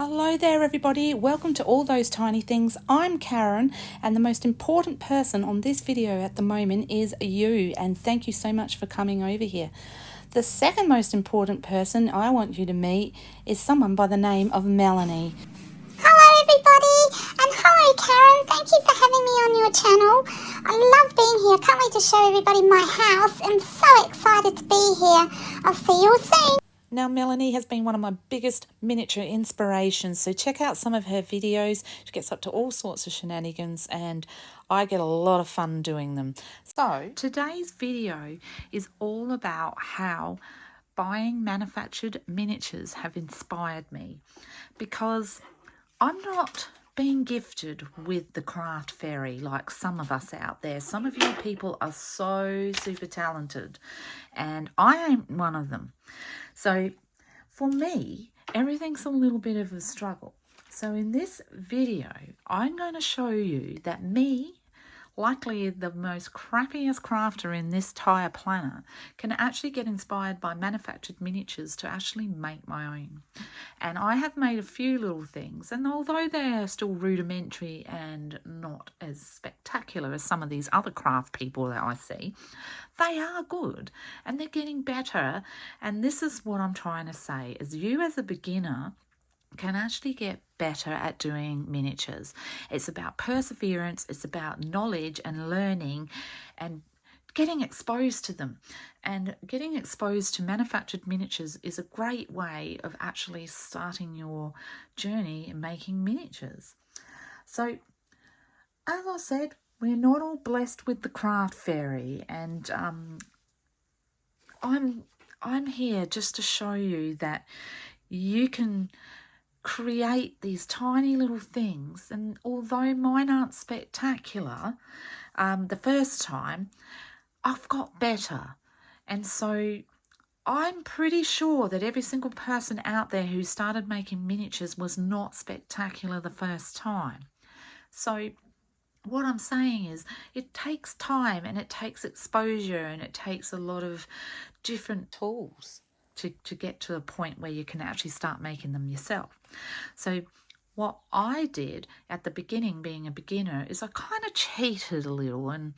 Hello there everybody, welcome to All Those Tiny Things. I'm Karen and the most important person on this video at the moment is you, and thank you so much for coming over here. The second most important person I want you to meet is someone by the name of Melanie. Hello everybody, and hello Karen, thank you for having me on your channel. I love being here, can't wait to show everybody my house. I'm so excited to be here. I'll see you all soon. Now, Melanie has been one of my biggest miniature inspirations, so check out some of her videos. She gets up to all sorts of shenanigans and I get a lot of fun doing them. So today's video is all about how buying manufactured miniatures have inspired me, because I'm not being gifted with the craft fairy like some of us out there. Some of you people are so super talented and I ain't one of them. So for me, everything's a little bit of a struggle. So in this video, I'm going to show you that me, likely the most crappiest crafter in this entire planet, can actually get inspired by manufactured miniatures to actually make my own. And I have made a few little things, and although they are still rudimentary and not as spectacular as some of these other craft people that I see, they are good and they're getting better. And this is what I'm trying to say, is you as a beginner can actually get better at doing miniatures. It's about perseverance, it's about knowledge and learning and getting exposed to them. And getting exposed to manufactured miniatures is a great way of actually starting your journey in making miniatures. So, as I said, we're not all blessed with the craft fairy, and I'm here just to show you that you can create these tiny little things. And although mine aren't spectacular the first time, I've got better. And so I'm pretty sure that every single person out there who started making miniatures was not spectacular the first time. So what I'm saying is it takes time and it takes exposure and it takes a lot of different tools to get to a point where you can actually start making them yourself. So what I did at the beginning, being a beginner, is I kind of cheated a little, and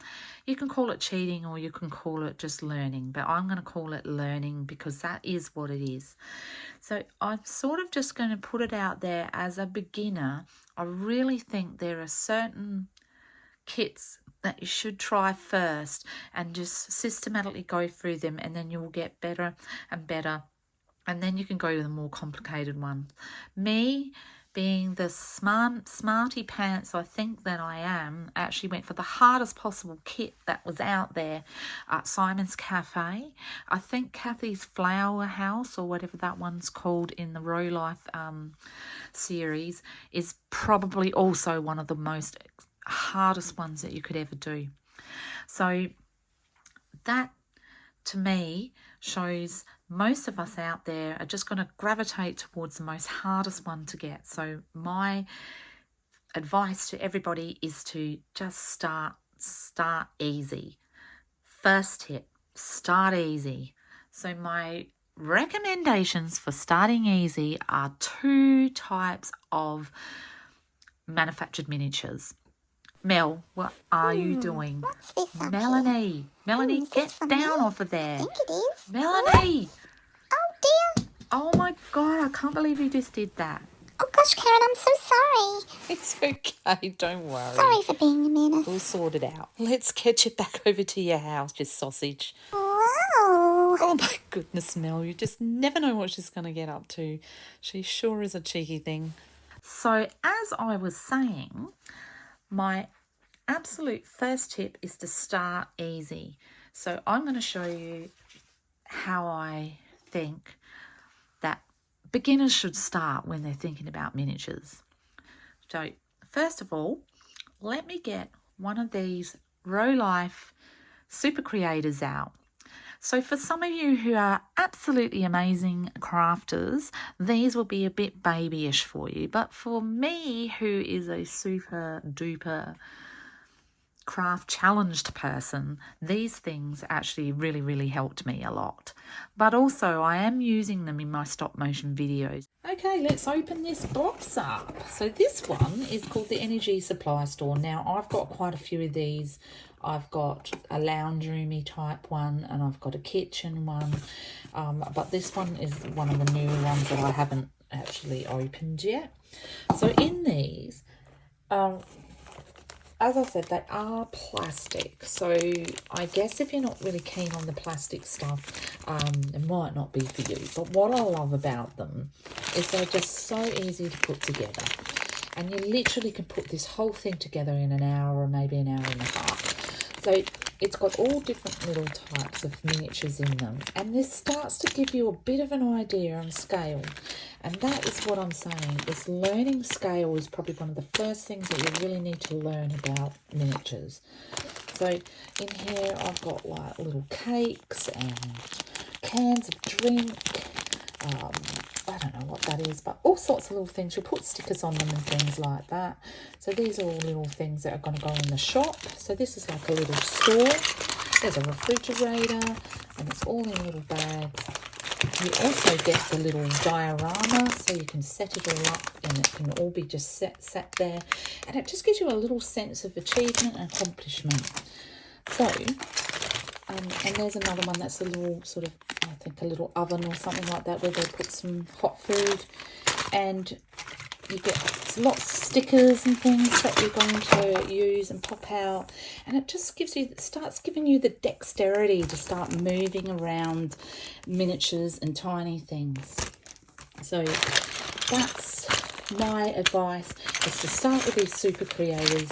you can call it cheating or you can call it just learning, but I'm going to call it learning because that is what it is. So I'm sort of just going to put it out there as a beginner. I really think there are certain kits that you should try first and just systematically go through them, and then you will get better and better, and then you can go to the more complicated ones. Me, being the smarty pants I think that I am, actually went for the hardest possible kit that was out there at Simon's Cafe. I think Kathy's Flower House, or whatever that one's called in the Rolife series, is probably also one of the most hardest ones that you could ever do. So that to me shows most of us out there are just going to gravitate towards the most hardest one to get. So my advice to everybody is to just start easy. First tip, start easy. So my recommendations for starting easy are two types of manufactured miniatures. Mel, what are you doing? What's this up Melanie, Melanie, get down off of there. I think it is. Melanie! Oh dear. Oh my God, I can't believe you just did that. Oh gosh, Karen, I'm so sorry. It's okay, don't worry. Sorry for being a menace. We'll sort it out. Let's get you back over to your house, you sausage. Wow. Oh my goodness, Mel, you just never know what she's going to get up to. She sure is a cheeky thing. So as I was saying, my absolute first tip is to start easy. So I'm going to show you how I think that beginners should start when they're thinking about miniatures. So first of all, let me get one of these Rolife Super Creators out. So for some of you who are absolutely amazing crafters, these will be a bit babyish for you. But for me, who is a super duper craft challenged person, these things actually really helped me a lot. But also I am using them in my stop motion videos. Okay, let's open this box up. So this one is called the Energy Supply Store. Now I've got quite a few of these. I've got a lounge roomy type one, and I've got a kitchen one, but this one is one of the newer ones that I haven't actually opened yet. So in these, as I said, they are plastic, so I guess if you're not really keen on the plastic stuff, it might not be for you. But what I love about them is they're just so easy to put together, and you literally can put this whole thing together in an hour or maybe an hour and a half. So it's got all different little types of miniatures in them, and this starts to give you a bit of an idea on scale. And that is what I'm saying, is learning scale is probably one of the first things that you really need to learn about miniatures. So in here I've got like little cakes and cans of drink. I don't know what that is, but all sorts of little things. You put stickers on them and things like that. So these are all little things that are going to go in the shop. So this is like a little store. There's a refrigerator, and it's all in little bags. You also get the little diorama, so you can set it all up, and it can all be just set there. And it just gives you a little sense of achievement and accomplishment. So, and there's another one that's a little sort of, I think, a little oven or something like that, where they put some hot food, and you get lots of stickers and things that you're going to use and pop out, and it just gives you, starts giving you the dexterity to start moving around miniatures and tiny things. So that's my advice, is to start with these super creators.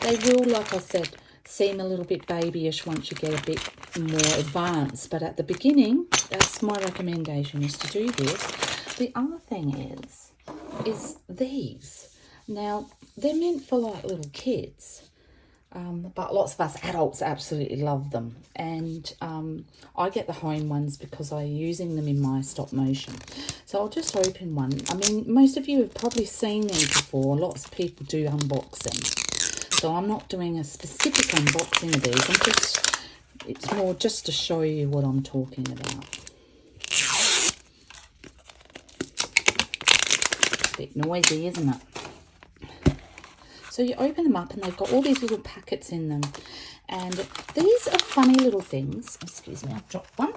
They will, like I said, seem a little bit babyish once you get a bit more advanced, but at the beginning, that's my recommendation, is to do this. The other thing is these. Now, they're meant for like little kids, but lots of us adults absolutely love them. And I get the home ones because I'm using them in my stop motion. So I'll just open one. I mean, most of you have probably seen these before. Lots of people do unboxing. So I'm not doing a specific unboxing of these. It's more just to show you what I'm talking about. Bit noisy, isn't it? So you open them up, and they've got all these little packets in them, and these are funny little things. Excuse me, I've dropped one,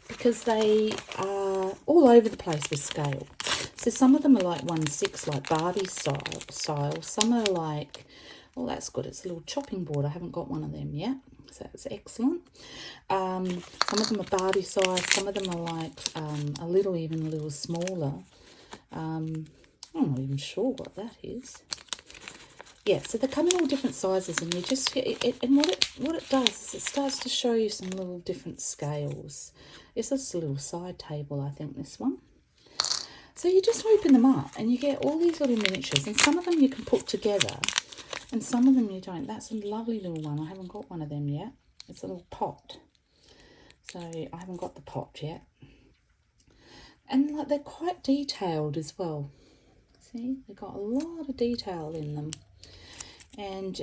because they are all over the place with scale. So some of them are like 1/6, like Barbie style. Some are like, oh, that's good, it's a little chopping board. I haven't got one of them yet, so that's excellent. Some of them are Barbie size. Some of them are like even a little smaller. I'm not even sure what that is. Yeah, so they come in all different sizes, and you just get it. And what it does is it starts to show you some little different scales. It's just a little side table, I think, this one. So you just open them up, and you get all these little miniatures, and some of them you can put together, and some of them you don't. That's a lovely little one. I haven't got one of them yet. It's a little pot. So I haven't got the pot yet. And like, they're quite detailed as well. See, they've got a lot of detail in them. And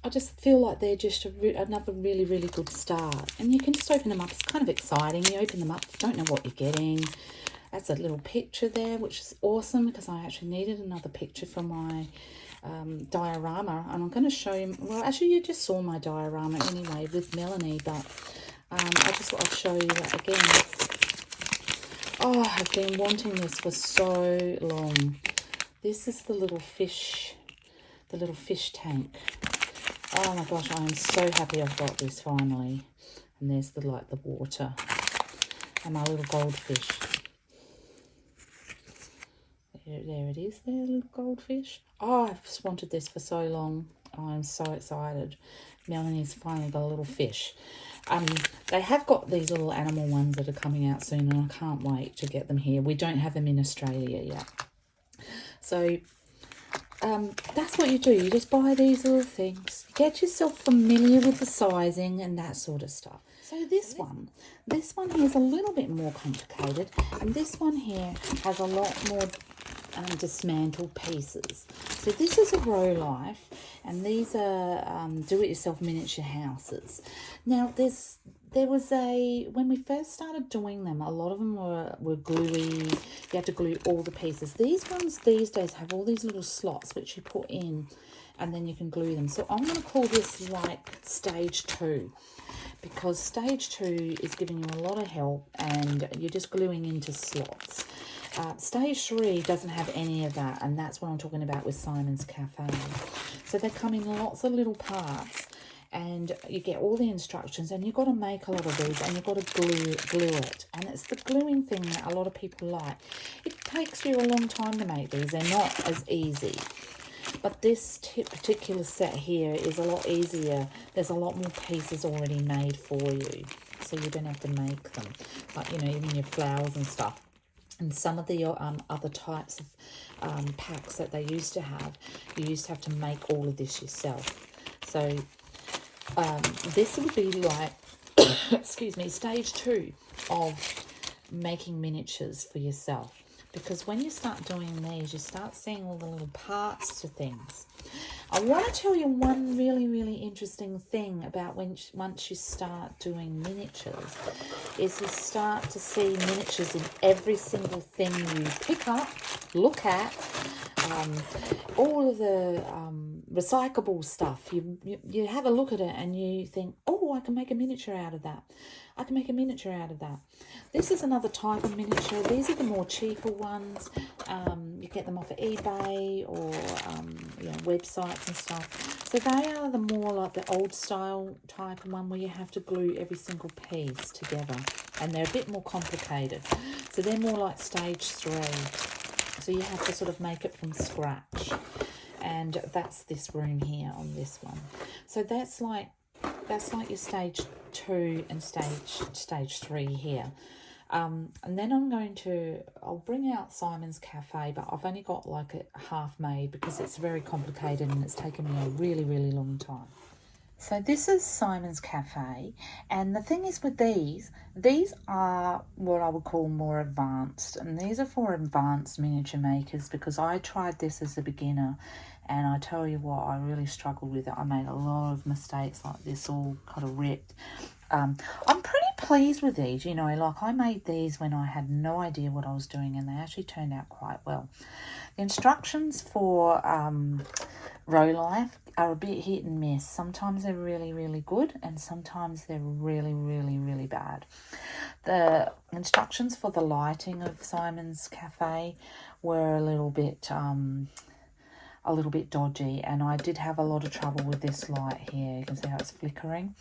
I just feel like they're just another really good start. And you can just open them up. It's kind of exciting. You open them up, you don't know what you're getting. That's a little picture there, which is awesome, because I actually needed another picture for my diorama. And I'm going to show you, well, actually you just saw my diorama anyway with Melanie, but I just thought I'd show you that again. Oh, I've been wanting this for so long. This is the little fish tank. Oh my gosh, I am so happy I've got this finally. And there's the water and my little goldfish. There it is, there, little goldfish. Oh, I've just wanted this for so long. I'm so excited. Melanie's finally got a little fish. They have got these little animal ones that are coming out soon, and I can't wait to get them here. We don't have them in Australia yet. So that's what you do. You just buy these little things. Get yourself familiar with the sizing and that sort of stuff. So this one here is a little bit more complicated, and this one here has a lot more dismantled pieces. So this is a Rolife, and these are do-it-yourself miniature houses. Now there was when we first started doing them, a lot of them were gluey. You had to glue all the pieces. These ones these days have all these little slots which you put in, and then you can glue them. So I'm going to call this like stage 2, because stage 2 is giving you a lot of help and you're just gluing into slots. Stage 3 doesn't have any of that, and that's what I'm talking about with Simon's Cafe. So they come in lots of little parts, and you get all the instructions, and you've got to make a lot of these, and you've got to glue it. And it's the gluing thing that a lot of people like. It takes you a long time to make these. They're not as easy. But this particular set here is a lot easier. There's a lot more pieces already made for you, so you don't have to make them. Like, you know, even your flowers and stuff. And some of the other types of packs that they used to have, you used to have to make all of this yourself. So this would be like, excuse me, stage 2 of making miniatures for yourself. Because when you start doing these, you start seeing all the little parts to things. I want to tell you one really, really interesting thing about once you start doing miniatures, is you start to see miniatures in every single thing you pick up, look at, all of the recyclable stuff. You have a look at it and you think, oh, I can make a miniature out of that. I can make a miniature out of that. This is another type of miniature. These are the more cheaper ones. You get them off of eBay or websites and stuff. So they are the more like the old style type of one, where you have to glue every single piece together, and they're a bit more complicated. So they're more like stage 3. So you have to sort of make it from scratch, and that's this room here on this one. So that's like your stage 2 and stage 3 here. And then I'll bring out Simon's Cafe, but I've only got like a half made because it's very complicated and it's taken me a really, really long time. So this is Simon's Cafe, and the thing is with these are what I would call more advanced, and these are for advanced miniature makers, because I tried this as a beginner, and I tell you what, I really struggled with it. I made a lot of mistakes like this, all kind of ripped. I'm pretty pleased with these, you know, like I made these when I had no idea what I was doing, and they actually turned out quite well. The instructions for Rolife are a bit hit and miss. Sometimes they're really, really good, and sometimes they're really, really, really bad. The instructions for the lighting of Simon's Cafe were a little bit dodgy, and I did have a lot of trouble with this light here. You can see how it's flickering,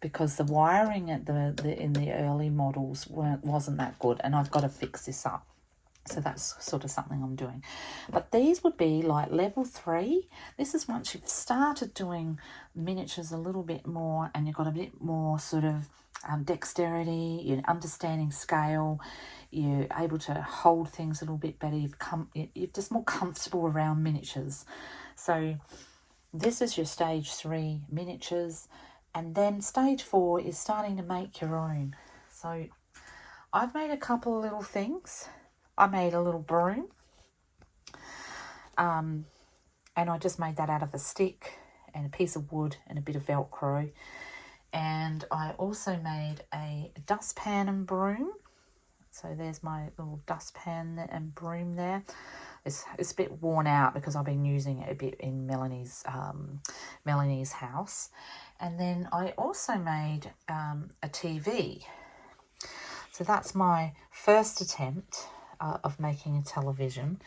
because the wiring at in the early models wasn't that good, and I've got to fix this up. So that's sort of something I'm doing. But these would be like level 3. This is once you've started doing miniatures a little bit more, and you've got a bit more sort of dexterity, you're understanding scale, you're able to hold things a little bit better, you're just more comfortable around miniatures. So this is your stage 3 miniatures, and then stage 4 is starting to make your own. So I've made a couple of little things. I made a little broom, and I just made that out of a stick and a piece of wood and a bit of Velcro. And I also made a dustpan and broom. So there's my little dustpan and broom there. It's a bit worn out because I've been using it a bit in Melanie's house. And then I also made a TV. So that's my first attempt of making a television.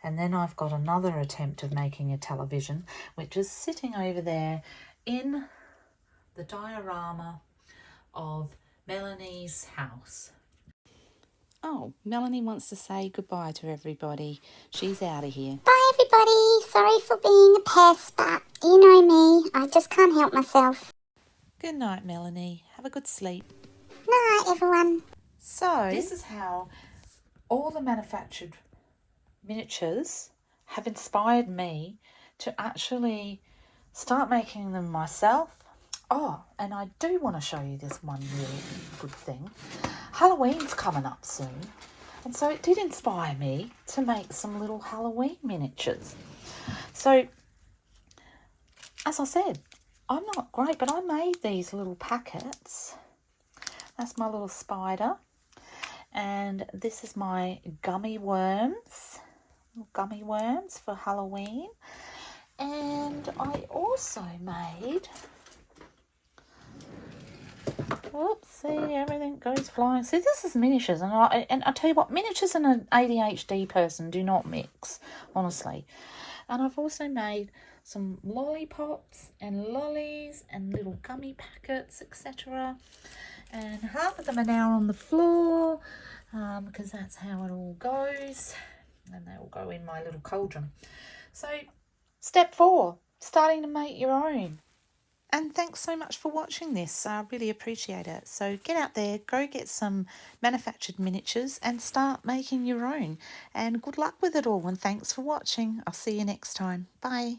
And then I've got another attempt of making a television, which is sitting over there in the diorama of Melanie's house. Oh, Melanie wants to say goodbye to everybody. She's out of here. Bye everybody. Sorry for being a pest, but you know me, I just can't help myself. Good night, Melanie. Have a good sleep. Night everyone. So this is how all the manufactured miniatures have inspired me to actually start making them myself. Oh, and I do want to show you this one really good thing. Halloween's coming up soon, And so it did inspire me to make some little Halloween miniatures. So, as I said, I'm not great, but I made these little packets. That's my little spider. And this is my gummy worms. Gummy worms for Halloween. And I also made... Oops, see, everything goes flying. See, this is miniatures, and I tell you what, miniatures and an ADHD person do not mix, honestly. And I've also made some lollipops and lollies and little gummy packets, etc. And half of them are now on the floor, because that's how it all goes. And they all go in my little cauldron. So, step 4, starting to make your own. And thanks so much for watching this. I really appreciate it. So get out there, go get some manufactured miniatures and start making your own. And good luck with it all. And thanks for watching. I'll see you next time. Bye.